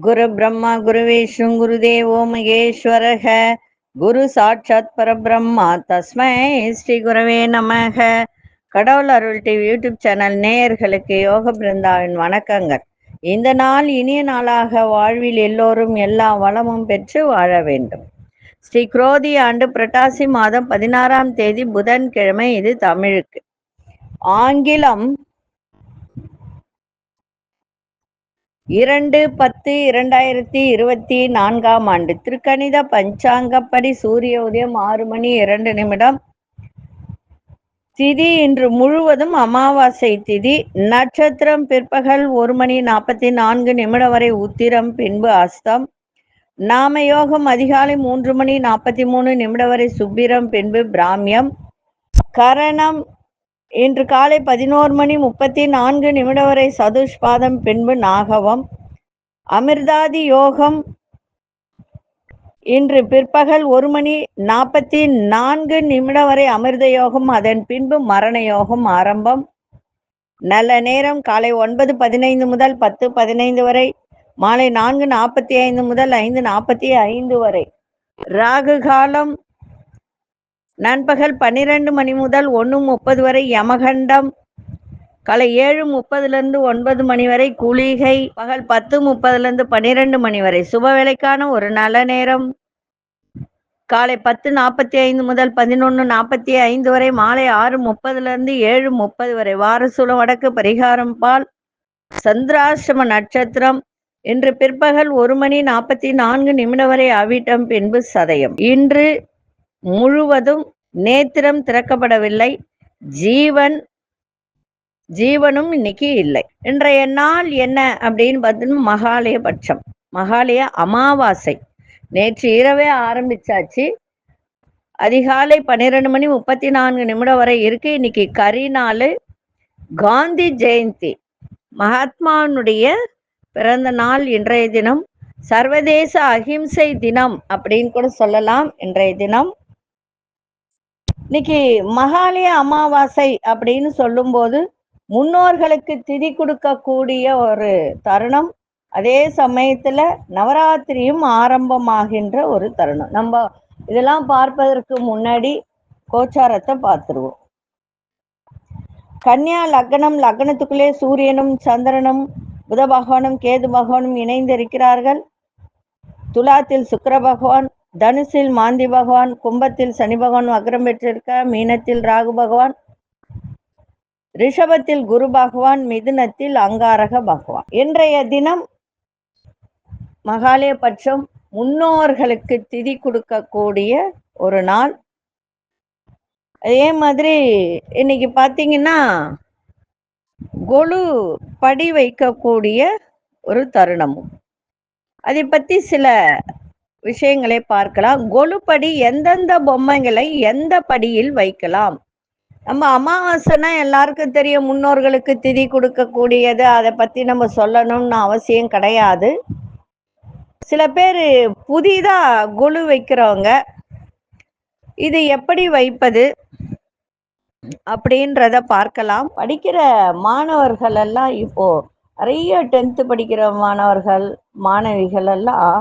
குரு பிரம்மா குரு விஷ்ணு குருதேவோ மகேஸ்வரக குரு சாட்சாத் பரபிரம்மா தஸ்மை ஸ்ரீ குரவே நமக. கடவுள் அருள் டிவி யூடியூப் சேனல் நேயர்களுக்கு யோக பிருந்தாவின் வணக்கங்கள். இந்த நாள் இனிய நாளாக வாழ்வில் எல்லோரும் எல்லா வளமும் பெற்று வாழ வேண்டும். ஸ்ரீ குரோதி ஆண்டு புரட்டாசி மாதம் 16ஆம் தேதி புதன்கிழமை. இது தமிழுக்கு. ஆங்கிலம் 2/10/2024 ஆண்டு. திருக்கணித பஞ்சாங்கப்படி சூரிய உதயம் 6 மணி 2 நிமிடம். திதி இன்று முழுவதும் அமாவாசை திதி. நட்சத்திரம் பிற்பகல் 1 மணி 44 நிமிடம் வரை உத்திரம், பின்பு அஸ்தம். நாமயோகம் அதிகாலை 3 மணி 43 நிமிடம் வரை சுப்பிரம், பின்பு பிராமியம். கரணம் இன்று காலை 11 மணி 34 நிமிடம் வரை சதுஷ்பாதம், பின்பு நாகவம். அமிர்தாதி யோகம் இன்று பிற்பகல் 1 மணி 44 நிமிடம் வரை அமிர்த யோகம், அதன் பின்பு மரண யோகம் ஆரம்பம். நல்ல நேரம் காலை 9:15 முதல் 10:15 வரை, மாலை 4:45 முதல் 5:45 வரை. ராகு காலம் நண்பகல் 12 மணி முதல் 1:30 வரை. யமகண்டம் காலை 7:30 9 மணி வரை. குளிகை பகல் 10:30 12 மணி வரை. சுப வேளைக்கான ஒரு நல்ல நேரம் காலை 10:45 முதல் 11:45 வரை, மாலை 6:30 7:30 வரை. வாரசூலம் வடக்கு, பரிகாரம் பால். சந்திராசிரம நட்சத்திரம் இன்று பிற்பகல் 1 மணி 44 நிமிடம் வரை அவிட்டம், பின்பு சதயம். இன்று முழுவதும் நேத்திரம் திறக்கப்படவில்லை. ஜீவனும் இன்னைக்கு இல்லை. இன்றைய நாள் என்ன அப்படின்னு பார்த்தீங்கன்னா மகாலய பட்சம், மகாலய அமாவாசை. நேற்று இரவே ஆரம்பிச்சாச்சு. அதிகாலை 12 மணி 34 நிமிடம் வரை இருக்கு. இன்னைக்கு கரிநாள். காந்தி ஜெயந்தி, மகாத்மானுடைய பிறந்த நாள் இன்றைய தினம். சர்வதேச அகிம்சை தினம் அப்படின்னு கூட சொல்லலாம் இன்றைய தினம். இன்னைக்கு மகாலய அமாவாசை அப்படின்னு சொல்லும்போது முன்னோர்களுக்கு திதி கொடுக்கக்கூடிய ஒரு தருணம். அதே சமயத்துல நவராத்திரியும் ஆரம்பமாகின்ற ஒரு தருணம். நம்ம இதெல்லாம் பார்ப்பதற்கு முன்னாடி கோச்சாரத்தை பார்த்துருவோம். கன்னியா லக்னம், லக்னத்துக்குள்ளே சூரியனும் சந்திரனும் புத பகவானும் கேது பகவானும் இணைந்து இருக்கிறார்கள். துலாத்தில் சுக்கிர பகவான், தனுசில் மாந்தி பகவான், கும்பத்தில் சனி பகவான் வக்ரம் பெற்றிருக்க, மீனத்தில் ராகு பகவான், ரிஷபத்தில் குரு பகவான், மிதுனத்தில் அங்காரக பகவான். இன்றைய தினம் மகாலய பட்சம், முன்னோர்களுக்கு திதி கொடுக்கக்கூடிய ஒரு நாள். அதே மாதிரி இன்னைக்கு பார்த்தீங்கன்னா கொலு படி வைக்கக்கூடிய ஒரு தருணமும். அதை பற்றி சில விஷயங்களை பார்க்கலாம். கொலுப்படி எந்தெந்த பொம்மைகளை எந்த படியில் வைக்கலாம். நம்ம அமாவாசைனா எல்லாருக்கும் தெரியும், முன்னோர்களுக்கு திதி கொடுக்கக்கூடியது. அதை பற்றி நம்ம சொல்லணும்னு அவசியம் கிடையாது. சில பேர் புதிதா கொலு வைக்கிறவங்க இது எப்படி வைப்பது அப்படின்றத பார்க்கலாம். படிக்கிற மாணவர்கள் எல்லாம் இப்போ நிறைய 10th படிக்கிற மாணவர்கள் மாணவிகள் எல்லாம்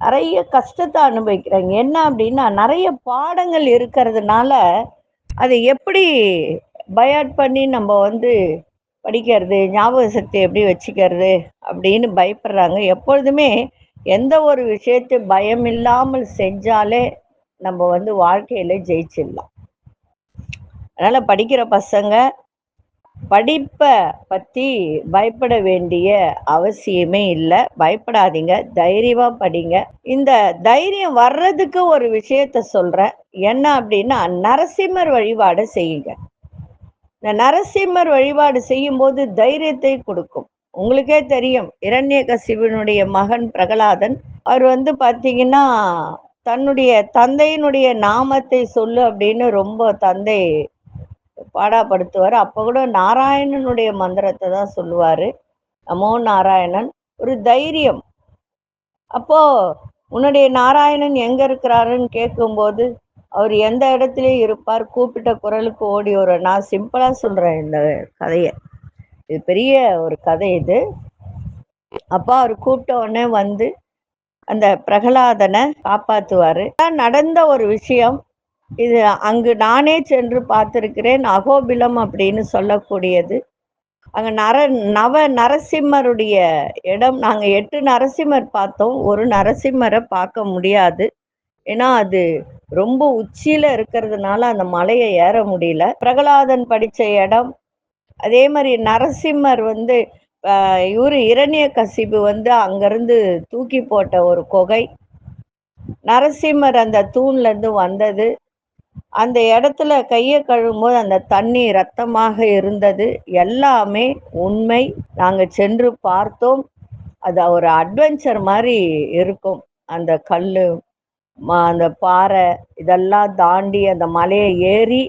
நிறைய கஷ்டத்தை அனுபவிக்கிறாங்க. என்ன அப்படின்னா நிறைய பாடங்கள் இருக்கிறதுனால அதை எப்படி பயாட் பண்ணி நம்ம படிக்கிறது, ஞாபக சக்தி எப்படி வச்சுக்கிறது அப்படின்னு பயப்படுறாங்க. எப்பொழுதுமே எந்த ஒரு விஷயத்தை பயம் இல்லாமல் செஞ்சாலே நம்ம வாழ்க்கையில ஜெயிச்சிடலாம். அதனால படிக்கிற பசங்க படிப்பை பற்றி பயப்பட வேண்டிய அவசியமே இல்லை. பயப்படாதீங்க, தைரியமா படிங்க. இந்த தைரியம் வர்றதுக்கு ஒரு விஷயத்த சொல்றேன். என்ன அப்படின்னா, நரசிம்மர் வழிபாடு செய்யுங்க. இந்த நரசிம்மர் வழிபாடு செய்யும் போது தைரியத்தை கொடுக்கும். உங்களுக்கே தெரியும், இரண்யகசிபனுடைய மகன் பிரகலாதன் அவர் பார்த்தீங்கன்னா தன்னுடைய தந்தையினுடைய நாமத்தை சொல்லு அப்படின்னு ரொம்ப தந்தை பாடாப்படுத்துவார். அப்போ கூட நாராயணனுடைய மந்திரத்தை தான் சொல்லுவார், நமோ நாராயணன். ஒரு தைரியம். அப்போ உன்னுடைய நாராயணன் எங்க இருக்கிறாருன்னு கேட்கும்போது அவர் எந்த இடத்துலயும் இருப்பார், கூப்பிட்ட குரலுக்கு ஓடி வர. நான் சிம்பிளா சொல்றேன் இந்த கதையை, இது பெரிய ஒரு கதை. இது அப்ப அவர் கூப்பிட்ட உடனே வந்து அந்த பிரகலாதனை காப்பாத்துவாரு. நடந்த ஒரு விஷயம் இது. அங்கு நானே சென்று பார்த்திருக்கிறேன். அகோபிலம் அப்படின்னு சொல்லக்கூடியது. அங்க நவ நரசிம்மருடைய இடம். நாங்க 8 நரசிம்மர் பார்த்தோம். ஒரு நரசிம்மரை பார்க்க முடியாது. ஏன்னா அது ரொம்ப உச்சியில இருக்கிறதுனால அந்த மலையை ஏற முடியல. பிரகலாதன் படிச்ச இடம். அதே மாதிரி நரசிம்மர் வந்து இவரு இரணியகசிபு வந்து அங்கிருந்து தூக்கி போட்ட ஒரு குகை. நரசிம்மர் அந்த தூண்ல இருந்து வந்தது. அந்த இடத்துல கையை கழுவும்போது அந்த தண்ணி ரத்தமாக இருந்தது. எல்லாமே உண்மை. நாங்க சென்று பார்த்தோம். அது ஒரு அட்வென்ச்சர் மாதிரி இருக்கும். அந்த கல்லு, அந்த பாறை இதெல்லாம் தாண்டி அந்த மலையை ஏறி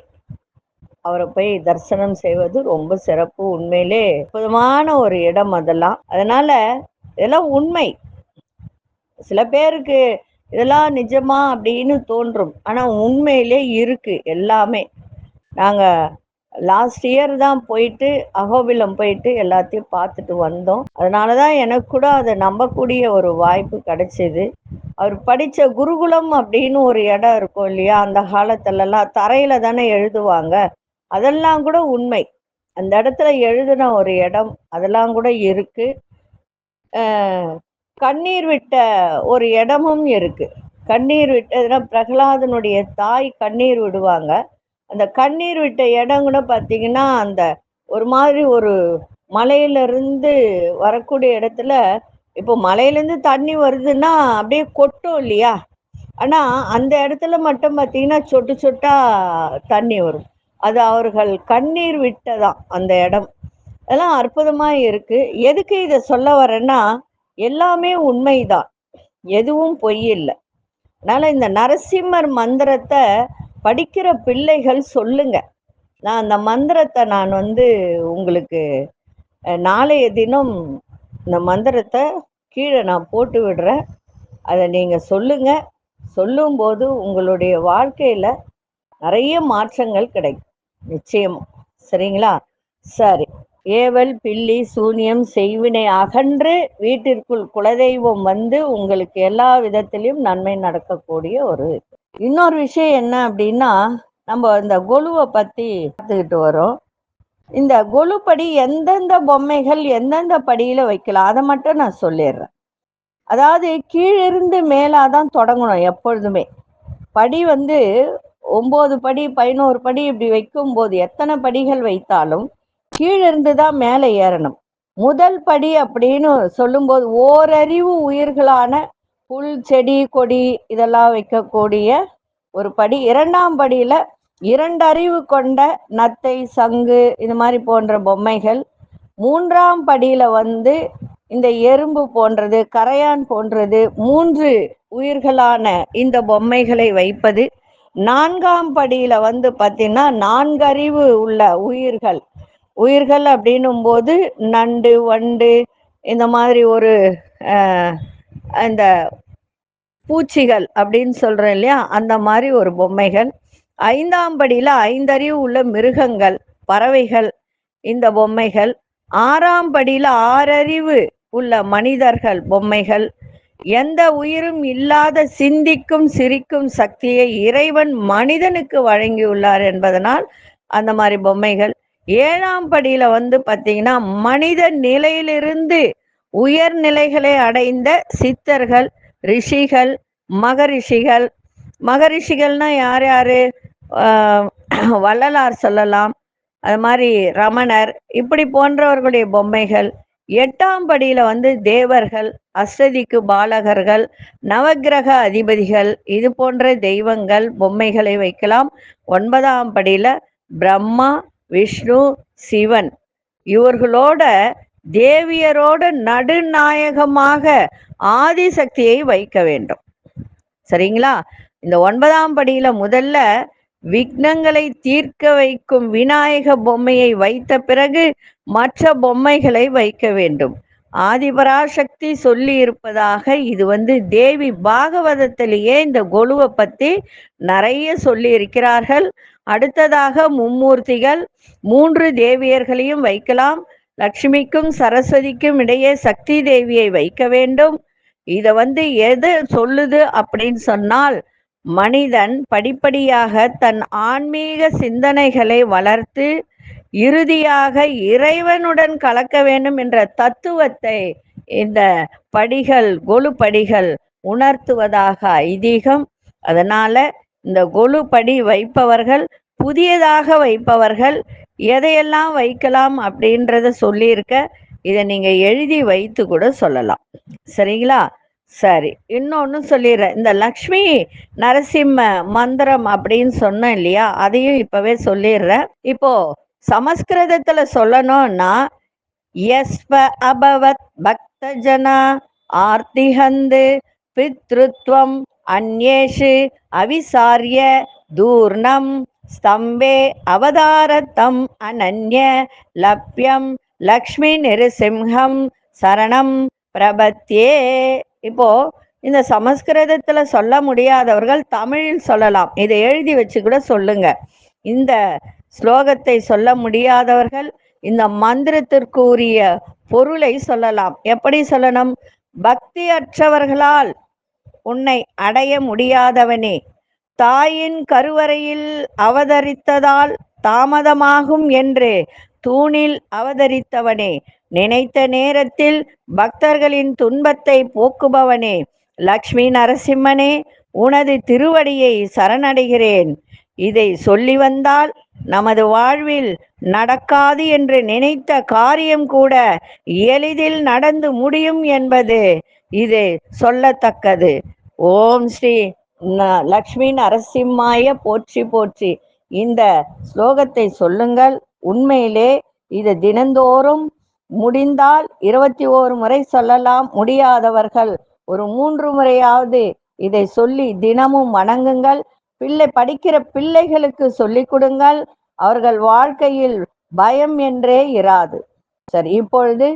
அவரை போய் தரிசனம் செய்வது ரொம்ப சிறப்பு. உண்மையிலே அற்புதமான ஒரு இடம் அதெல்லாம். அதனால இதெல்லாம் உண்மை. சில பேருக்கு இதெல்லாம் நிஜமா அப்படின்னு தோன்றும். ஆனா உண்மையிலே இருக்கு எல்லாமே. நாங்க லாஸ்ட் இயர் தான் போயிட்டு அகோபிலம் போயிட்டு எல்லாத்தையும் பார்த்துட்டு வந்தோம். அதனாலதான் எனக்கு கூட அதை நம்பக்கூடிய ஒரு வாய்ப்பு கிடைச்சது. அவர் படிச்ச குருகுலம் அப்படின்னு ஒரு இடம் இருக்கும் இல்லையா, அந்த காலத்துலலாம் தரையில தானே எழுதுவாங்க. அதெல்லாம் கூட உண்மை. அந்த இடத்துல எழுதின ஒரு இடம் அதெல்லாம் கூட இருக்கு. கண்ணீர் விட்ட ஒரு இடமும் இருக்கு. கண்ணீர் விட்டதுன்னா பிரகலாதனுடைய தாய் கண்ணீர் விடுவாங்க. அந்த கண்ணீர் விட்ட இடம் கூட பார்த்தீங்கன்னா அந்த ஒரு மாதிரி ஒரு மலையிலிருந்து வரக்கூடிய இடத்துல, இப்போ மலையிலேருந்து தண்ணி வருதுன்னா அப்படியே கொட்டும் இல்லையா, ஆனா அந்த இடத்துல மட்டும் பார்த்தீங்கன்னா சொட்டு சொட்டா தண்ணி வரும். அது அவர்கள் கண்ணீர் விட்டதான் அந்த இடம். அதெல்லாம் அற்புதமா இருக்கு. எதுக்கு இதை சொல்ல வரேன்னா, எல்லாமே உண்மைதான், எதுவும் பொய் இல்லை. அதனால இந்த நரசிம்மர் மந்திரத்தை படிக்கிற பிள்ளைகள் சொல்லுங்க. நான் அந்த மந்திரத்தை நான் வந்து உங்களுக்கு நாளைய தினம் இந்த மந்திரத்தை கீழே நான் போட்டு விடுறேன். அதை நீங்க சொல்லுங்க. சொல்லும்போது உங்களுடைய வாழ்க்கையில நிறைய மாற்றங்கள் கிடைக்கும் நிச்சயமா. சரிங்களா? சரி. ஏவல் பில்லி சூனியம் செய்வினை அகன்று வீட்டிற்குள் குலதெய்வம் வந்து உங்களுக்கு எல்லா விதத்திலையும் நன்மை நடக்கக்கூடிய ஒரு இன்னொரு விஷயம் என்ன அப்படின்னா, நம்ம இந்த கொலுவை பத்தி பார்த்துக்கிட்டு வரோம். இந்த கொலுப்படி எந்தெந்த பொம்மைகள் எந்தெந்த படியில வைக்கலாம் அதை மட்டும் நான் சொல்லிடுறேன். அதாவது கீழிருந்து மேலாதான் தொடங்கணும் எப்பொழுதுமே. படி வந்து 9 படி 11 படி இப்படி வைக்கும் போது எத்தனை படிகள் வைத்தாலும் கீழிருந்து தான் மேலே ஏறணும். முதல் படி அப்படின்னு சொல்லும்போது ஓரறிவு உயிர்களான புல் செடி கொடி இதெல்லாம் வைக்கக்கூடிய ஒரு படி. 2ஆம் படியில 2 அறிவு கொண்ட நத்தை சங்கு இது மாதிரி போன்ற பொம்மைகள். 3ஆம் படியில வந்து இந்த எறும்பு போன்றது கரையான் போன்றது 3 உயிர்களான இந்த பொம்மைகளை வைப்பது. 4ஆம் படியில வந்து பார்த்தீங்கன்னா 4 அறிவு உள்ள உயிர்கள் அப்படின்னும் போது நண்டு வண்டு இந்த மாதிரி ஒரு இந்த பூச்சிகள் அப்படின்னு சொல்றோம் இல்லையா, அந்த மாதிரி ஒரு பொம்மைகள். 5ஆம் படியில 5 அறிவு உள்ள மிருகங்கள் பறவைகள் இந்த பொம்மைகள். 6ஆம் படியில 6 அறிவு உள்ள மனிதர்கள் பொம்மைகள். எந்த உயிரும் இல்லாத சிந்திக்கும் சிரிக்கும் சக்தியை இறைவன் மனிதனுக்கு வழங்கியுள்ளார் என்பதனால் அந்த மாதிரி பொம்மைகள். 7ஆம் படியில வந்து பார்த்தீங்கன்னா மனித நிலையிலிருந்து உயர்நிலைகளை அடைந்த சித்தர்கள் ரிஷிகள் மகரிஷிகள். மகரிஷிகள்னா யார் யாரு? வள்ளலார் சொல்லலாம், அது மாதிரி ரமணர் இப்படி போன்றவர்களுடைய பொம்மைகள். 8ஆம் படியில வந்து தேவர்கள் அஷ்டதிக்கு பாலகர்கள் நவக்கிரக அதிபதிகள் இது போன்ற தெய்வங்கள் பொம்மைகளை வைக்கலாம். 9ஆம் படியில பிரம்மா விஷ்ணு சிவன் இவர்களோட தேவியரோட நடுநாயகமாக ஆதிசக்தியை வைக்க வேண்டும். சரிங்களா? இந்த 9ஆம் படியில முதல்ல விக்னங்களை தீர்க்க வைக்கும் விநாயக பொம்மையை வைத்த பிறகு மற்ற பொம்மைகளை வைக்க வேண்டும். ஆதிபராசக்தி சொல்லி இருப்பதாக இது வந்து தேவி பாகவதத்திலேயே இந்த கொலுவை பத்தி நிறைய சொல்லி இருக்கிறார்கள். அடுத்ததாக மும்மூர்த்திகள் 3 தேவியர்களையும் வைக்கலாம். லக்ஷ்மிக்கும் சரஸ்வதிக்கும் இடையே சக்தி தேவியை வைக்க வேண்டும். இத எது சொல்லுது அப்படின்னு சொன்னால், மனிதன் படிப்படியாக தன் ஆன்மீக சிந்தனைகளை வளர்த்து இறுதியாக இறைவனுடன் கலக்க வேண்டும் என்ற தத்துவத்தை இந்த படிகள், கொலு படிகள் உணர்த்துவதாக ஐதீகம். அதனால இந்த கொலு படி வைப்பவர்கள், புதியதாக வைப்பவர்கள் எதையெல்லாம் வைக்கலாம் அப்படின்றத சொல்லியிருக்க. இதை நீங்க எழுதி வைத்து கூட சொல்லலாம். சரிங்களா? சரி, இன்னொன்னு சொல்லிடுறேன். இந்த லக்ஷ்மி நரசிம்ம மந்திரம் அப்படின்னு சொன்னேன் இல்லையா, அதையும் இப்பவே சொல்லிடுறேன். இப்போ சமஸ்கிருதத்துல சொல்லணும்னா, யஸ்வ அபவத் பக்த ஜனா ஆர்த்திஹந்து பித்ருத்வம் அந்யேஷு அவிசாரிய தூர்ணம் ஸ்தம்பே அவதாரத்தம் அனன்ய லப்யம் லக்ஷ்மி நிருசிம்ஹம் சரணம் பிரபத்தியே. இப்போ இந்த சமஸ்கிருதத்துல சொல்ல முடியாதவர்கள் தமிழில் சொல்லலாம். இதை எழுதி வச்சு கூட சொல்லுங்க. இந்த ஸ்லோகத்தை சொல்ல முடியாதவர்கள் இந்த மந்திரத்திற்குரிய பொருளை சொல்லலாம். எப்படி சொல்லணும்? பக்தி அற்றவர்களால் உன்னை அடைய முடியாதவனே, தாயின் கருவறையில் அவதரித்ததால் தாமதமாகும் என்று தூணில் அவதரித்தவனே, நினைத்த நேரத்தில் பக்தர்களின் துன்பத்தை போக்குபவனே, லக்ஷ்மி நரசிம்மனே, உனது திருவடியை சரணடைகிறேன். இதை சொல்லி வந்தால் நமது வாழ்வில் நடக்காது என்று நினைத்த காரியம் கூட எளிதில் நடந்து முடியும் என்பது இது சொல்லத்தக்கது. ஓம் ஸ்ரீ லக்ஷ்மி நரசிம்மாய போற்றி போற்றி. இந்த ஸ்லோகத்தை சொல்லுங்கள். உண்மையிலே இது தினந்தோறும் முடிந்தால் 21 முறை சொல்லலாம். முடியாதவர்கள் ஒரு 3 முறையாவது இதை சொல்லி தினமும் வணங்குங்கள். படிக்கிற பிள்ளைகளுக்கு சொல்லிக் கொடுங்கள். அவர்கள் வாழ்க்கையில் பயம் என்றே இராது. சரி, இப்பொழுது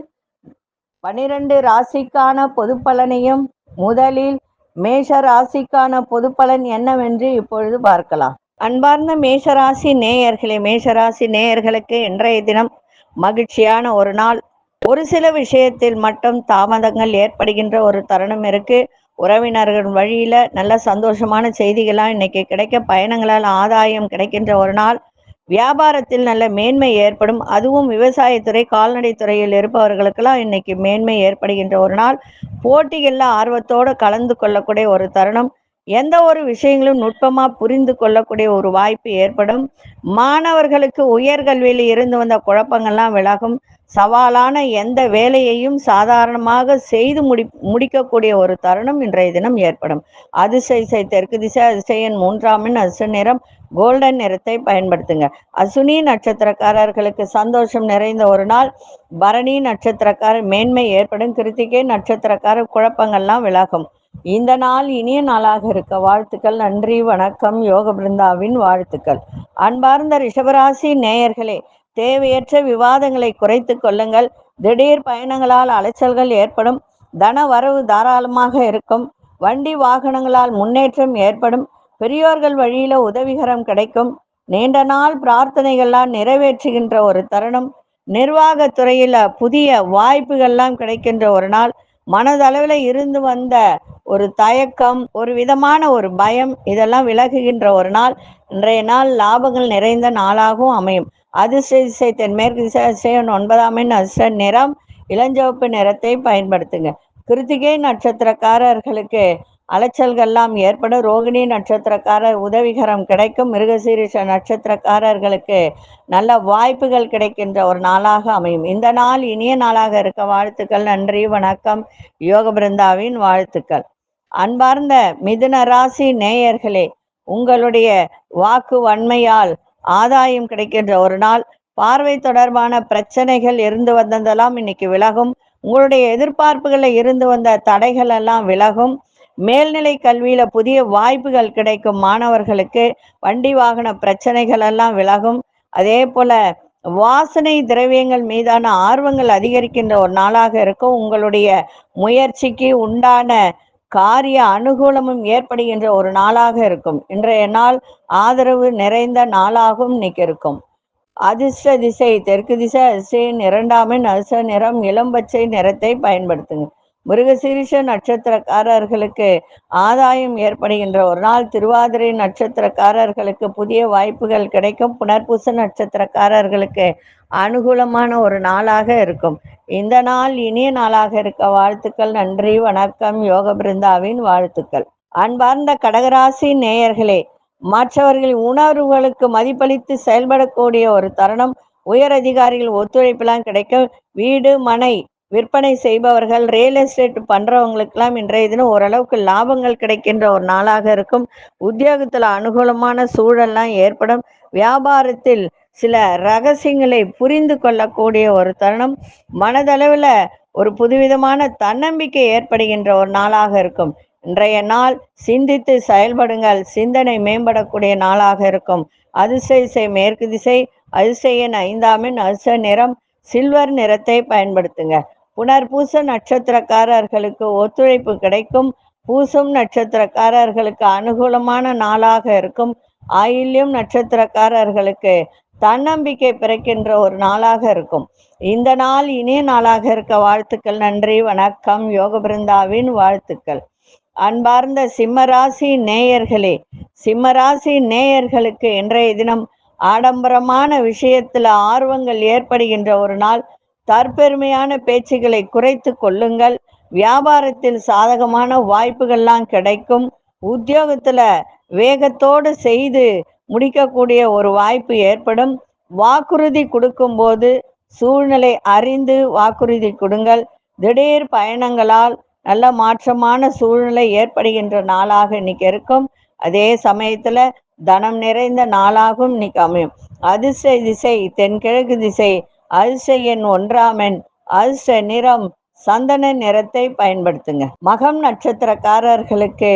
12 ராசிக்கான பொது பலனையும், முதலில் மேஷ ராசிக்கான பொது பலன் என்னவென்று இப்பொழுது பார்க்கலாம். அன்பார்ந்த மேஷராசி நேயர்களே, மேஷராசி நேயர்களுக்கு இன்றைய தினம் மகிழ்ச்சியான ஒரு நாள். ஒரு சில விஷயத்தில் மட்டும் தாமதங்கள் ஏற்படுகின்ற ஒரு தருணம் இருக்கு. உறவினர்கள் வழியில நல்ல சந்தோஷமான செய்திகளாக இன்னைக்கு கிடைக்க, பயணங்களால் ஆதாயம் கிடைக்கின்ற ஒரு நாள். வியாபாரத்தில் நல்ல மேன்மை ஏற்படும். அதுவும் விவசாயத்துறை, கால்நடை துறையில் இருப்பவர்களுக்கெல்லாம் இன்னைக்கு மேன்மை ஏற்படுகின்ற ஒரு நாள். போட்டிகள்ல ஆர்வத்தோடு கலந்து கொள்ளக்கூடிய ஒரு தருணம். எந்த ஒரு விஷயங்களும் நுட்பமா புரிந்து கொள்ளக்கூடிய ஒரு வாய்ப்பு ஏற்படும். மாணவர்களுக்கு உயர்கல்வியில் இருந்து வந்த குழப்பங்கள்லாம் விலகும். சவாலான எந்த வேலையையும் சாதாரணமாக செய்து முடிக்கக்கூடிய ஒரு தருணம் இன்றைய தினம் ஏற்படும். அதிசய தெற்கு திசை, அதிசயன் 3ஆம் எண், அதிர்ஷ்ட நிறம் கோல்டன் நிறத்தை பயன்படுத்துங்க. அசுனி நட்சத்திரக்காரர்களுக்கு சந்தோஷம் நிறைந்த ஒரு நாள். பரணி நட்சத்திரக்காரர் மேன்மை ஏற்படும். கிருத்திகை நட்சத்திரக்காரர் குழப்பங்கள்லாம் விலகும். இந்த நாள் இனிய நாளாக இருக்க வாழ்த்துக்கள். நன்றி, வணக்கம். யோக பிருந்தாவின் வாழ்த்துக்கள். அன்பார்ந்த ரிஷபராசி நேயர்களே, தேவையற்ற விவாதங்களை குறைத்து கொள்ளுங்கள். திடீர் பயணங்களால் அலைச்சல்கள் ஏற்படும். தன வரவு தாராளமாக இருக்கும். வண்டி வாகனங்களால் முன்னேற்றம் ஏற்படும். பெரியோர்கள் வழியில உதவிகரம் கிடைக்கும். நீண்ட நாள் பிரார்த்தனைகள்லாம் நிறைவேற்றுகின்ற ஒரு தருணம். நிர்வாகத்துறையில புதிய வாய்ப்புகள்லாம் கிடைக்கின்ற ஒரு நாள். மனதளவில் இருந்து வந்த ஒரு தயக்கம், ஒரு விதமான ஒரு பயம், இதெல்லாம் விலகுகின்ற ஒரு நாள். இன்றைய நாள் லாபங்கள் நிறைந்த நாளாகவும் அமையும். அதிசய தென்மேற்கு திசை, அதிசயம் 9ஆம் எண், அதிர்ஷ்ட நிறம் இளஞ்சிவப்பு நிறத்தை பயன்படுத்துங்க. கிருத்திகை நட்சத்திரக்காரர்களுக்கு அலைச்சல்கள்லாம் ஏற்படும். ரோகிணி நட்சத்திரக்காரர் உதவிகரம் கிடைக்கும். மிருகசீரிஷ நட்சத்திரக்காரர்களுக்கு நல்ல வாய்ப்புகள் கிடைக்கின்ற ஒரு நாளாக அமையும். இந்த நாள் இனிய நாளாக இருக்க வாழ்த்துக்கள். நன்றி, வணக்கம். யோக பிருந்தாவின் வாழ்த்துக்கள். அன்பார்ந்த மிதுன ராசி நேயர்களே, உங்களுடைய வாக்கு வன்மையால் ஆதாயம் கிடைக்கின்ற ஒரு நாள். பார்வை தொடர்பான பிரச்சனைகள் இருந்து வந்ததெல்லாம் இன்னைக்கு விலகும். உங்களுடைய எதிர்பார்ப்புகளில் இருந்து வந்த தடைகள் எல்லாம் விலகும். மேல்நிலை கல்வியில புதிய வாய்ப்புகள் கிடைக்கும். மாணவர்களுக்கு வண்டி வாகன பிரச்சனைகள் எல்லாம் விலகும். அதே போல வாசனை திரவியங்கள் மீதான ஆர்வங்கள் அதிகரிக்கின்ற ஒரு நாளாக இருக்கும். உங்களுடைய முயற்சிக்கு உண்டான காரிய அனுகூலமும் ஏற்படுகின்ற ஒரு நாளாக இருக்கும். இன்றைய நாள் ஆதரவு நிறைந்த நாளாகவும் இன்னைக்கு இருக்கும். அதிர்ஷ்ட திசை தெற்கு திசை, அதிர்ஷ்ட இரண்டாம் எண் அதிர்ஷ்ட நிறம் இளம் பச்சை நிறத்தை பயன்படுத்துங்க. மிருகசீரிஷ நட்சத்திரக்காரர்களுக்கு ஆதாயம் ஏற்படுகின்ற ஒரு நாள். திருவாதிரை நட்சத்திரக்காரர்களுக்கு புதிய வாய்ப்புகள் கிடைக்கும். புனர்பூச நட்சத்திரக்காரர்களுக்கு அனுகூலமான ஒரு நாளாக இருக்கும். இந்த நாள் இனிய நாளாக இருக்க வாழ்த்துக்கள். நன்றி, வணக்கம். யோக பிருந்தாவின் வாழ்த்துக்கள். அன்பார்ந்த கடகராசி நேயர்களே, மற்றவர்களின் உணர்வுகளுக்கு மதிப்பளித்து செயல்படக்கூடிய ஒரு தருணம். உயர் அதிகாரிகள் ஒத்துழைப்பெல்லாம் கிடைக்கும். வீடு மனை விற்பனை செய்பவர்கள், ரியல் எஸ்டேட் பண்றவங்களுக்கெல்லாம் இன்றைய தினம் ஓரளவுக்கு லாபங்கள் கிடைக்கின்ற ஒரு நாளாக இருக்கும். உத்தியோகத்துல அனுகூலமான சூழல்லாம் ஏற்படும். வியாபாரத்தில் சில ரகசியங்களை புரிந்து கொள்ளக்கூடிய ஒரு தருணம். மனதளவுல ஒரு புதுவிதமான தன்னம்பிக்கை ஏற்படுகின்ற ஒரு நாளாக இருக்கும். இன்றைய நாள் சிந்தித்து செயல்படுங்கள், சிந்தனை மேம்படக்கூடிய நாளாக இருக்கும். அதிர்ஷ்ட திசை மேற்கு திசை, அதிர்ஷ்ட எண் 5ஆம் எண் அதிர்ஷ்ட நிறம் சில்வர் நிறத்தை பயன்படுத்துங்க. புனர்பூச நட்சத்திரக்காரர்களுக்கு ஒத்துழைப்பு கிடைக்கும். பூசம் நட்சத்திரக்காரர்களுக்கு அனுகூலமான நாளாக இருக்கும். ஆயில்யம் நட்சத்திரக்காரர்களுக்கு தன்னம்பிக்கை பிறக்கின்ற ஒரு நாளாக இருக்கும். இந்த நாள் இனிய நாளாக இருக்க வாழ்த்துக்கள். நன்றி, வணக்கம். யோக பிருந்தாவின் வாழ்த்துக்கள். அன்பார்ந்த சிம்மராசி நேயர்களே, சிம்மராசி நேயர்களுக்கு இன்றைய தினம் ஆடம்பரமான விஷயத்துல ஆர்வங்கள் ஏற்படுகின்ற ஒரு நாள். தற்பெருமையான பேச்சுகளை குறைத்து கொள்ளுங்கள். வியாபாரத்தில் சாதகமான வாய்ப்புகள்லாம் கிடைக்கும். உத்தியோகத்துல வேகத்தோடு செய்து முடிக்கக்கூடிய ஒரு வாய்ப்பு ஏற்படும். வாக்குறுதி கொடுக்கும் போது சூழ்நிலை அறிந்து வாக்குறுதி கொடுங்கள். திடீர் பயணங்களால் நல்ல மாற்றமான சூழ்நிலை ஏற்படுகின்ற நாளாக இன்னைக்கு இருக்கும். அதே சமயத்துல தனம் நிறைந்த நாளாகவும் இன்னைக்கு அமையும். அதிர்ஷ்ட திசை தென்கிழக்கு திசை, அதிர்ஷ்ட எண் 1ஆம் எண் அதிர்ஷ்ட நிறம் சந்தன நிறத்தை பயன்படுத்துங்க. மகம் நட்சத்திரக்காரர்களுக்கு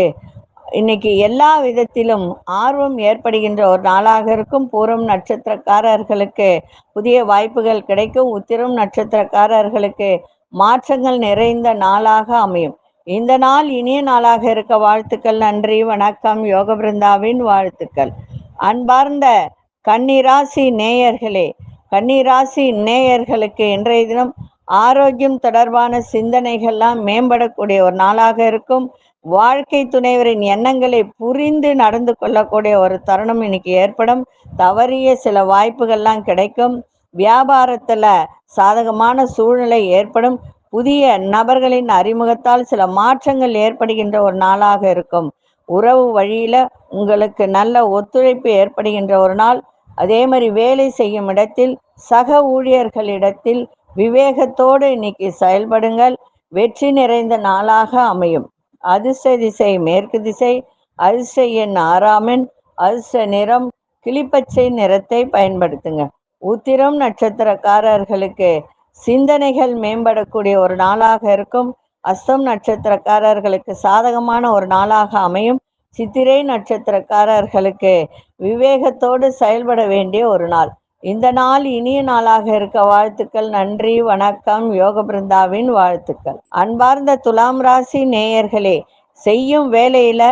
இன்னைக்கு எல்லா விதத்திலும் ஆர்வம் ஏற்படுகின்ற ஒரு நாளாக இருக்கும். பூரம் நட்சத்திரக்காரர்களுக்கு புதிய வாய்ப்புகள் கிடைக்கும். உத்திரம் நட்சத்திரக்காரர்களுக்கு மாற்றங்கள் நிறைந்த நாளாக அமையும். இந்த நாள் இனிய நாளாக இருக்க வாழ்த்துக்கள். நன்றி, வணக்கம். யோக பிருந்தாவின் வாழ்த்துக்கள். அன்பார்ந்த கன்னிராசி நேயர்களே, கன்னிராசி நேயர்களுக்கு இன்றைய தினம் ஆரோக்கியம் தொடர்பான சிந்தனைகள்லாம் மேம்படக்கூடிய ஒரு நாளாக இருக்கும். வாழ்க்கை துணைவரின் எண்ணங்களை புரிந்து நடந்து கொள்ளக்கூடிய ஒரு தருணம் இன்னைக்கு ஏற்படும். தவறிய சில வாய்ப்புகள்லாம் கிடைக்கும். வியாபாரத்துல சாதகமான சூழ்நிலை ஏற்படும். புதிய நபர்களின் அறிமுகத்தால் சில மாற்றங்கள் ஏற்படுகின்ற ஒரு நாளாக இருக்கும். உறவு வழியில உங்களுக்கு நல்ல ஒத்துழைப்பு ஏற்படுகின்ற ஒரு நாள். அதே மாதிரி வேலை செய்யும் இடத்தில் சக ஊழியர்களிடத்தில் விவேகத்தோடு இன்னைக்கு செயல்படுங்கள். வெற்றி நிறைந்த நாளாக அமையும். அதிர்ஷ்ட திசை மேற்கு திசை, அதிர்ஷ்ட எண் 6ஆம் எண் அதிர்ஷ்ட நிறம் கிளிப்பச்சை நிறத்தை பயன்படுத்துங்க. உத்திரம் நட்சத்திரக்காரர்களுக்கு சிந்தனைகள் மேம்படக்கூடிய ஒரு நாளாக இருக்கும். அஸ்தம் நட்சத்திரக்காரர்களுக்கு சாதகமான ஒரு நாளாக அமையும். சித்திரை நட்சத்திரக்காரர்களுக்கு விவேகத்தோடு செயல்பட வேண்டிய ஒரு நாள். இந்த நாள் இனிய நாளாக இருக்க வாழ்த்துக்கள். நன்றி, வணக்கம். யோக பிருந்தாவின் வாழ்த்துக்கள். அன்பார்ந்த துலாம் ராசி நேயர்களே, செய்யும் வேலையில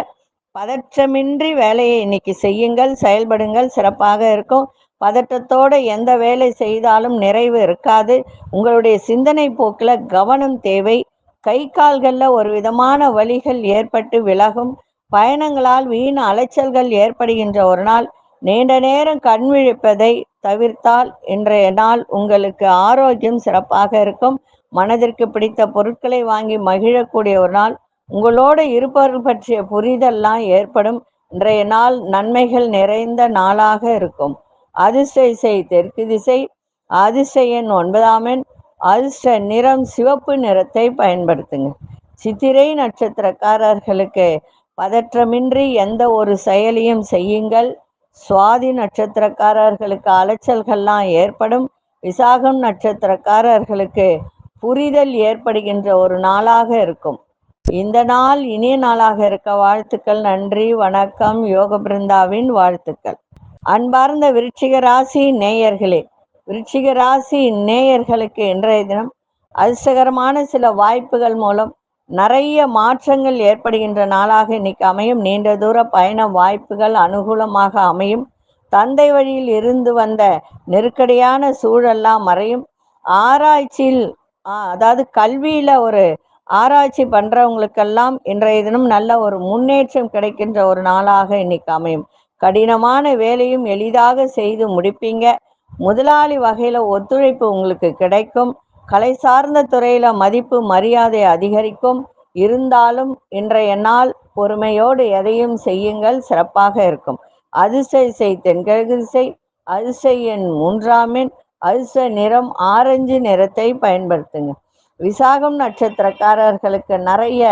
பதற்றமின்றி வேலையை இன்னைக்கு செய்யுங்கள், செயல்படுங்கள், சிறப்பாக இருக்கும். பதற்றத்தோட எந்த வேலை செய்தாலும் நிறைவு இருக்காது. உங்களுடைய சிந்தனை போக்குல கவனம் தேவை. கை கால்கள்ல ஒரு விதமான வலிகள் ஏற்பட்டு விலகும். பயணங்களால் வீண் அலைச்சல்கள் ஏற்படுகின்ற ஒரு நாள். நீண்ட நேரம் கண் விழிப்பதை தவிர்த்தால் இன்றைய நாள் உங்களுக்கு ஆரோக்கியம் சிறப்பாக இருக்கும். மனதிற்கு பிடித்த பொருட்களை வாங்கி மகிழக்கூடிய ஒரு நாள். உங்களோடு இருப்பவர்கள் பற்றிய புரிதல்லாம் ஏற்படும். இன்றைய நாள் நன்மைகள் நிறைந்த நாளாக இருக்கும். அதிர்ஷ்ட திசை தெற்கு திசை, அதிர்ஷ்ட எண் 9ஆம் எண் அதிர்ஷ்ட நிறம் சிவப்பு நிறத்தை பயன்படுத்துங்க. சித்திரை நட்சத்திரக்காரர்களுக்கு பதற்றமின்றி எந்த ஒரு செயலையும் செய்யுங்கள். சுவாதி நட்சத்திரக்காரர்களுக்கு அலைச்சல்கள்லாம் ஏற்படும். விசாகம் நட்சத்திரக்காரர்களுக்கு புரிதல் ஏற்படுகின்ற ஒரு நாளாக இருக்கும். இந்த நாள் இனிய நாளாக இருக்க வாழ்த்துக்கள். நன்றி, வணக்கம். யோக பிருந்தாவின் வாழ்த்துக்கள். அன்பார்ந்த விருச்சிக ராசி நேயர்களே, விருச்சிக ராசி நேயர்களுக்கு இன்றைய தினம் அதிர்ஷ்டகரமான சில வாய்ப்புகள் மூலம் நிறைய மாற்றங்கள் ஏற்படுகின்ற நாளாக இன்னைக்கு அமையும். நீண்ட தூர பயண வாய்ப்புகள் அனுகூலமாக அமையும். தந்தை வழியில் இருந்து வந்த நெருக்கடியான சூழல்லாம் மறையும். ஆராய்ச்சியில் அதாவது கல்வியில ஒரு ஆராய்ச்சி பண்றவங்களுக்கெல்லாம் இன்றைய தினம் நல்ல ஒரு முன்னேற்றம் கிடைக்கின்ற ஒரு நாளாக இன்னைக்கு அமையும். கடினமான வேலையும் எளிதாக செய்து முடிப்பீங்க. முதலாளி வகையில ஒத்துழைப்பு உங்களுக்கு கிடைக்கும். கலை சார்ந்த துறையில மதிப்பு மரியாதை அதிகரிக்கும். இருந்தாலும் இன்றைய நாள் பொறுமையோடு எதையும் செய்யுங்கள், சிறப்பாக இருக்கும். அதிர்ஷ்ட திசை தென்கிழக்கு திசை, அதிர்ஷ்ட எண் 3ஆம் எண், அதிர்ஷ்ட நிறம் ஆரஞ்சு நிறத்தை பயன்படுத்துங்க. விசாகம் நட்சத்திரக்காரர்களுக்கு நிறைய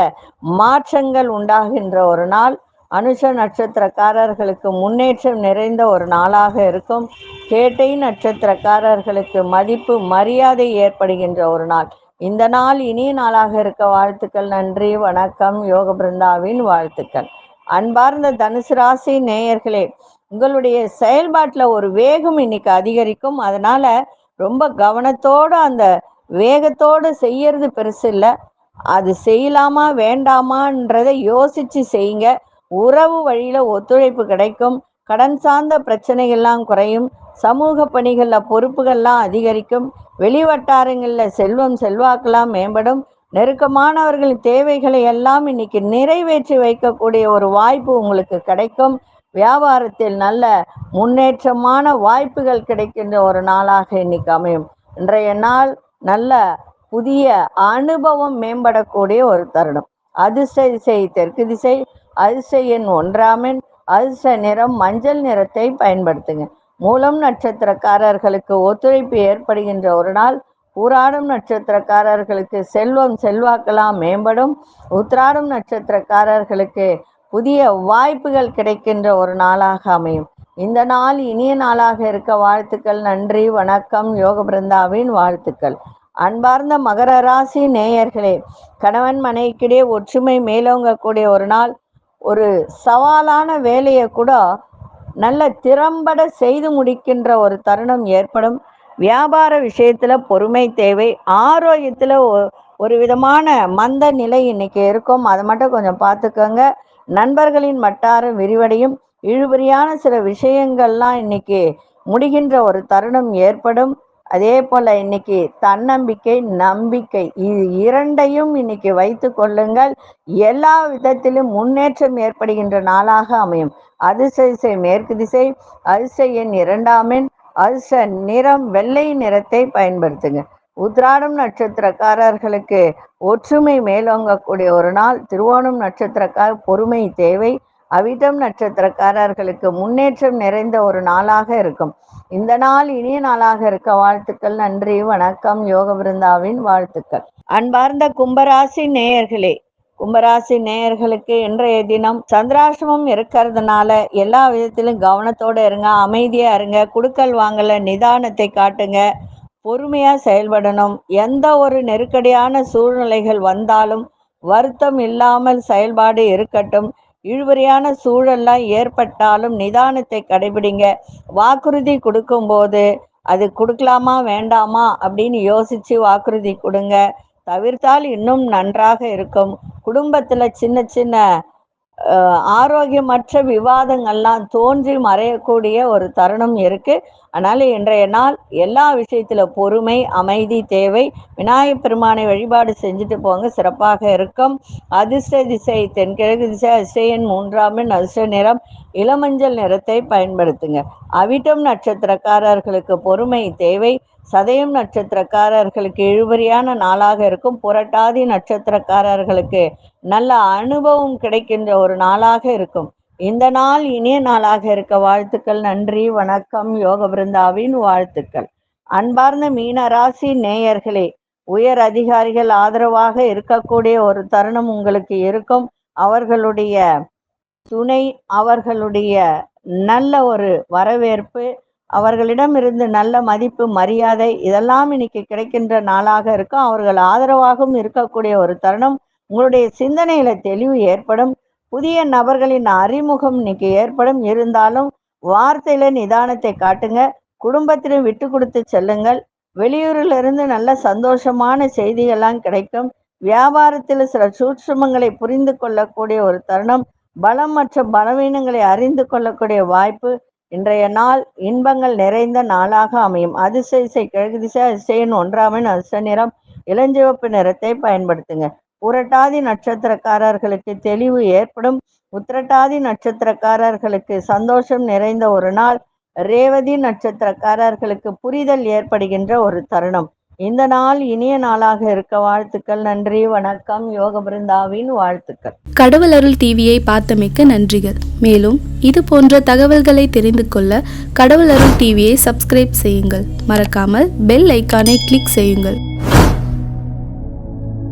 மாற்றங்கள் உண்டாகின்ற ஒரு நாள். அனுஷ நட்சத்திரக்காரர்களுக்கு முன்னேற்றம் நிறைந்த ஒரு நாளாக இருக்கும். கேட்டை நட்சத்திரக்காரர்களுக்கு மதிப்பு மரியாதை ஏற்படுகின்ற ஒரு நாள். இந்த நாள் இனிய நாளாக இருக்க வாழ்த்துக்கள். நன்றி, வணக்கம். யோக பிருந்தாவின் வாழ்த்துக்கள். அன்பார்ந்த தனுசு ராசி நேயர்களே, உங்களுடைய செயல்பாட்டுல ஒரு வேகம் இன்னைக்கு அதிகரிக்கும். அதனால ரொம்ப கவனத்தோடு அந்த வேகத்தோடு செய்யறது பெருசு இல்லை, அது செய்யலாமா வேண்டாமான்றதை யோசிச்சு செய்யுங்க. உறவு வழியில ஒத்துழைப்பு கிடைக்கும். கடன் சார்ந்த பிரச்சனைகள்லாம் குறையும். சமூக பணிகள்ல பொறுப்புகள்லாம் அதிகரிக்கும். வெளிவட்டாரங்கள்ல செல்வம் செல்வாக்கெல்லாம் மேம்படும். நெருக்கமானவர்களின் தேவைகளை எல்லாம் இன்னைக்கு நிறைவேற்றி வைக்கக்கூடிய ஒரு வாய்ப்பு உங்களுக்கு கிடைக்கும். வியாபாரத்தில் நல்ல முன்னேற்றமான வாய்ப்புகள் கிடைக்கின்ற ஒரு நாளாக இன்னைக்கு அமையும். இன்றைய நாள் நல்ல புதிய அனுபவம் மேம்படக்கூடிய ஒரு தருணம். அதிர்ஷ்ட திசை தெற்கு திசை, அதிர்ஷ்ட எண் 1ஆம் எண், அதிர்ஷ்ட நிறம் மஞ்சள் நிறத்தை பயன்படுத்துங்க. மூலம் நட்சத்திரக்காரர்களுக்கு ஒத்துழைப்பு ஏற்படுகின்ற ஒரு நாள். பூராடம் நட்சத்திரக்காரர்களுக்கு செல்வம் செல்வாக்கெல்லாம் மேம்படும். உத்திராடம் நட்சத்திரக்காரர்களுக்கு புதிய வாய்ப்புகள் கிடைக்கின்ற ஒரு நாளாக அமையும். இந்த நாள் இனிய நாளாக இருக்க வாழ்த்துக்கள். நன்றி, வணக்கம். யோக பிருந்தாவின் வாழ்த்துக்கள். அன்பார்ந்த மகர ராசி நேயர்களே, கணவன் மனைவிக்கிடையே ஒற்றுமை மேலோங்கக்கூடிய ஒரு நாள். ஒரு சவாலான வேலையை கூட நல்ல திறம்பட செய்து முடிக்கின்ற ஒரு தருணம் ஏற்படும். வியாபார விஷயத்துல பொறுமை தேவை. ஆரோக்கியத்துல ஒரு விதமான மந்த நிலை இன்னைக்கு இருக்கும், அதை மட்டும் கொஞ்சம் பார்த்துக்கோங்க. நண்பர்களின் வட்டாரம் விரிவடையும். இழுபறியான சில விஷயங்கள்லாம் இன்னைக்கு முடிகின்ற ஒரு தருணம் ஏற்படும். அதே போல இன்னைக்கு தன்னம்பிக்கை, நம்பிக்கை இது இரண்டையும் இன்னைக்கு வைத்து கொள்ளுங்கள். எல்லா விதத்திலும் முன்னேற்றம் ஏற்படுகின்ற நாளாக அமையும். அதிர்ஷ்ட திசை மேற்கு திசை, அதிர்ஷ்ட எண் 2ஆம் எண், அதிர்ஷ்ட நிறம் வெள்ளை நிறத்தை பயன்படுத்துங்க. உத்திராடம் நட்சத்திரக்காரர்களுக்கு ஒற்றுமை மேலோங்கக்கூடிய ஒரு நாள். திருவோணம் நட்சத்திரக்கார பொறுமை தேவை. அவிட்டம் நட்சத்திரக்காரர்களுக்கு முன்னேற்றம் நிறைந்த ஒரு நாளாக இருக்கும். இந்த நாள் இனிய நாளாக இருக்க வாழ்த்துக்கள். நன்றி, வணக்கம். யோக பிருந்தாவின் வாழ்த்துக்கள். அன்பார்ந்த கும்பராசி நேயர்களே, கும்பராசி நேயர்களுக்கு இன்றைய தினம் சந்திராசிரமம் இருக்கிறதுனால எல்லா விதத்திலும் கவனத்தோட இருங்க, அமைதியா இருங்க. குடுக்கல் வாங்கல நிதானத்தை காட்டுங்க, பொறுமையா செயல்படணும். எந்த ஒரு நெருக்கடியான சூழ்நிலைகள் வந்தாலும் வருத்தம் இல்லாமல் செயல்பாடு இருக்கட்டும். இழுபறியான சூழல்லாம் ஏற்பட்டாலும் நிதானத்தை கடைபிடிங்க. வாக்குறுதி கொடுக்கும்போது அது கொடுக்கலாமா வேண்டாமா அப்படின்னு யோசிச்சு வாக்குறுதி கொடுங்க. தவிர்த்தால் இன்னும் நன்றாக இருக்கும். குடும்பத்துல சின்ன சின்ன ஆரோக்கியமற்ற விவாதங்கள்லாம் தோன்றி மறையக்கூடிய ஒரு தருணம் இருக்கு. அதனால இன்றைய நாள் எல்லா விஷயத்துல பொறுமை, அமைதி தேவை. விநாயகப் பெருமானை வழிபாடு செஞ்சுட்டு போங்க, சிறப்பாக இருக்கும். அதிர்ஷ்ட திசை தென்கிழக்கு திசை, அதிர்ஷ்ட எண் 3ஆம் எண், அதிர்ஷ்ட நிறம் இளமஞ்சள் நிறத்தை பயன்படுத்துங்க. அவிட்டம் நட்சத்திரக்காரர்களுக்கு பொறுமை தேவை. சதயம் நட்சத்திரக்காரர்களுக்கு இழுபறியான நாளாக இருக்கும். புரட்டாதி நட்சத்திரக்காரர்களுக்கு நல்ல அனுபவம் கிடைக்கின்ற ஒரு நாளாக இருக்கும். இந்த நாள் இனிய நாளாக இருக்க வாழ்த்துக்கள். நன்றி, வணக்கம். யோக பிருந்தாவின் வாழ்த்துக்கள். அன்பார்ந்த மீன ராசி நேயர்களே, உயர் அதிகாரிகள் ஆதரவாக இருக்கக்கூடிய ஒரு தருணம் உங்களுக்கு இருக்கும். அவர்களுடைய துணை, அவர்களுடைய நல்ல ஒரு வரவேற்பு, அவர்களிடம் இருந்து நல்ல மதிப்பு மரியாதை இதெல்லாம் இன்னைக்கு கிடைக்கின்ற நாளாக இருக்கும். அவர்கள் ஆதரவாகவும் இருக்கக்கூடிய ஒரு தருணம். உங்களுடைய சிந்தனையில தெளிவு ஏற்படும். புதிய நபர்களின் அறிமுகம் இன்னைக்கு ஏற்படும். இருந்தாலும் வார்த்தையில நிதானத்தை காட்டுங்க. குடும்பத்திலும் விட்டு கொடுத்து செல்லுங்கள். வெளியூரில் இருந்து நல்ல சந்தோஷமான செய்திகள்லாம் கிடைக்கும். வியாபாரத்தில் சில சூட்சுமங்களை புரிந்து கொள்ளக்கூடிய ஒரு தருணம். பலம் மற்றும் பலவீனங்களை அறிந்து கொள்ளக்கூடிய வாய்ப்பு. இன்றைய நாள் இன்பங்கள் நிறைந்த நாளாக அமையும். அதிசய கிழக்கு திசை அதிசயன் 1ஆம் அதிர்ஷ்ட நிறம் இளஞ்சிவப்பு நிறத்தை பயன்படுத்துங்க. புரட்டாதி நட்சத்திரக்காரர்களுக்கு தெளிவு ஏற்படும். உத்திரட்டாதி நட்சத்திரக்காரர்களுக்கு சந்தோஷம் நிறைந்த ஒரு நாள். ரேவதி நட்சத்திரக்காரர்களுக்கு புரிதல் ஏற்படுகின்ற ஒரு தருணம். இந்த நாள் இனிய நாளாக இருக்க வாழ்த்துக்கள். நன்றி, வணக்கம். யோக பிருந்தாவின் வாழ்த்துக்கள். கடவுள் அருள் டிவியை பார்த்தமைக்க நன்றிகள். மேலும் இது போன்ற தகவல்களை தெரிந்து கொள்ள கடவுள் அருள் டிவியை சப்ஸ்கிரைப் செய்யுங்கள். மறக்காமல் பெல் ஐக்கானை கிளிக் செய்யுங்கள்.